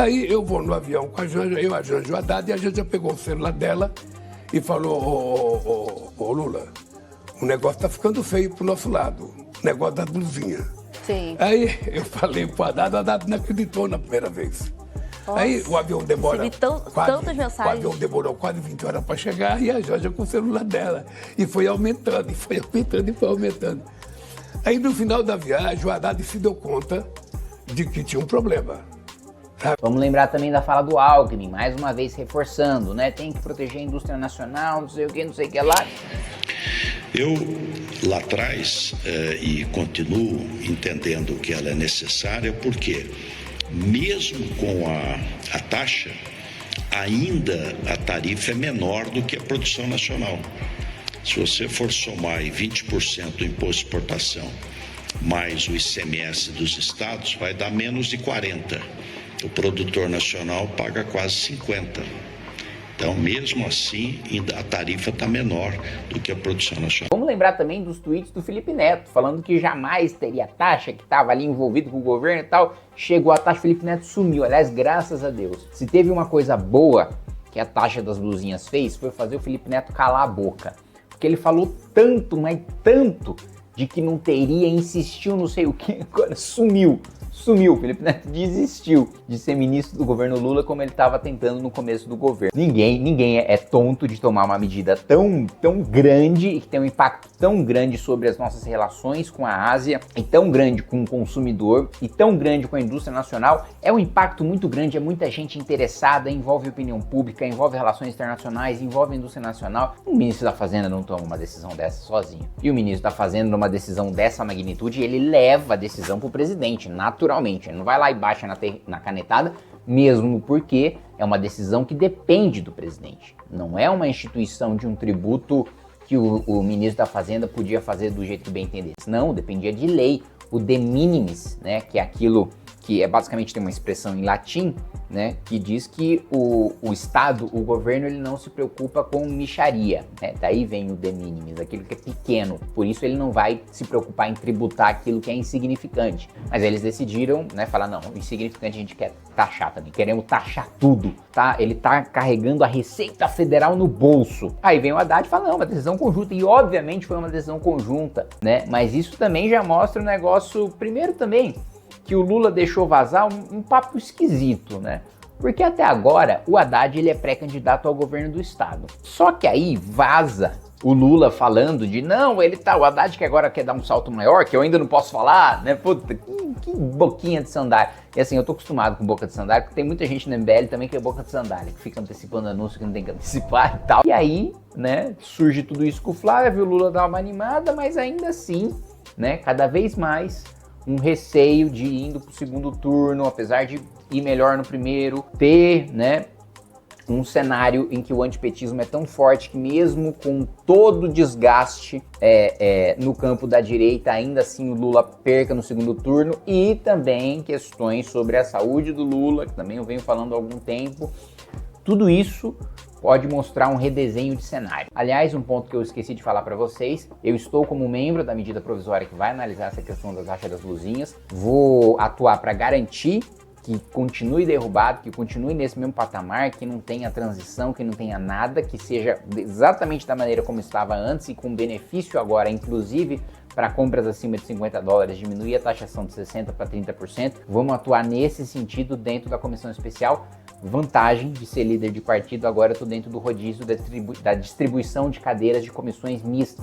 Aí eu vou no avião com a Janja, eu, a Janja e o Haddad, e a Janja pegou o celular dela e falou, ô Lula, o negócio tá ficando feio pro nosso lado, o negócio da blusinha. Sim. Aí eu falei pro Haddad, o Haddad não acreditou na primeira vez. Nossa, aí o avião demora tantas mensagens. O avião demorou quase 20 horas para chegar e a Janja com o celular dela. E foi aumentando, e foi aumentando, e foi aumentando. Aí no final da viagem, o Haddad se deu conta de que tinha um problema. Vamos lembrar também da fala do Alckmin, mais uma vez reforçando, né? Tem que proteger a indústria nacional, não sei o que lá. Eu, lá atrás, e continuo entendendo que ela é necessária, porque mesmo com a taxa, ainda a tarifa é menor do que a produção nacional. Se você for somar aí 20% do imposto de exportação, mais o ICMS dos estados, vai dar menos de 40%. O produtor nacional paga quase 50%. Então, mesmo assim, ainda a tarifa está menor do que a produção nacional. Vamos lembrar também dos tweets do Felipe Neto, falando que jamais teria taxa, que estava ali envolvido com o governo e tal. Chegou a taxa, o Felipe Neto sumiu. Aliás, graças a Deus. Se teve uma coisa boa que a taxa das blusinhas fez, foi fazer o Felipe Neto calar a boca. Porque ele falou tanto, mas tanto, de que não teria, insistiu não sei o que, agora sumiu. Sumiu, Felipe Neto desistiu de ser ministro do governo Lula como ele estava tentando no começo do governo. Ninguém é tonto de tomar uma medida tão grande e que tem um impacto tão grande sobre as nossas relações com a Ásia e tão grande com o consumidor e tão grande com a indústria nacional. É um impacto muito grande, é muita gente interessada, envolve opinião pública, envolve relações internacionais, envolve a indústria nacional. O ministro da Fazenda não toma uma decisão dessa sozinho. E o ministro da Fazenda, numa decisão dessa magnitude, ele leva a decisão para o presidente, naturalmente. Ele não vai lá e baixa na canetada, mesmo porque é uma decisão que depende do presidente. Não é uma instituição de um tributo que o ministro da Fazenda podia fazer do jeito que bem entendesse. Não, dependia de lei. O de minimis, né, que é aquilo que basicamente tem uma expressão em latim, né, que diz que o Estado, o governo, ele não se preocupa com mixaria, né? Daí vem o de minimis, aquilo que é pequeno, por isso ele não vai se preocupar em tributar aquilo que é insignificante. Mas eles decidiram, né, falar, não, o insignificante a gente quer taxar também, queremos taxar tudo, tá? Ele tá carregando a Receita Federal no bolso. Aí vem o Haddad e fala, não, uma decisão conjunta, e obviamente foi uma decisão conjunta, né? Mas isso também já mostra um negócio, primeiro também, que o Lula deixou vazar um papo esquisito, né? Porque até agora o Haddad ele é pré-candidato ao governo do estado. Só que aí vaza o Lula falando de não, o Haddad que agora quer dar um salto maior, que eu ainda não posso falar, né? Puta, que boquinha de sandália. E assim, eu tô acostumado com boca de sandália, porque tem muita gente no MBL também que é boca de sandália, que fica antecipando anúncio que não tem que antecipar e tal. E aí, né, surge tudo isso com o Flávio, o Lula dá uma animada, mas ainda assim, né, cada vez mais um receio de ir indo pro segundo turno, apesar de ir melhor no primeiro, ter, né, um cenário em que o antipetismo é tão forte que mesmo com todo o desgaste no campo da direita, ainda assim o Lula perca no segundo turno, e também questões sobre a saúde do Lula, que também eu venho falando há algum tempo. Tudo isso pode mostrar um redesenho de cenário. Aliás, um ponto que eu esqueci de falar para vocês, eu estou como membro da medida provisória que vai analisar essa questão da taxa das blusinhas, vou atuar para garantir que continue derrubado, que continue nesse mesmo patamar, que não tenha transição, que não tenha nada, que seja exatamente da maneira como estava antes e com benefício agora, inclusive para compras acima de $50, diminuir a taxação de 60% para 30%. Vamos atuar nesse sentido dentro da comissão especial. Vantagem de ser líder de partido, agora eu estou dentro do rodízio da distribuição de cadeiras de comissões mistas.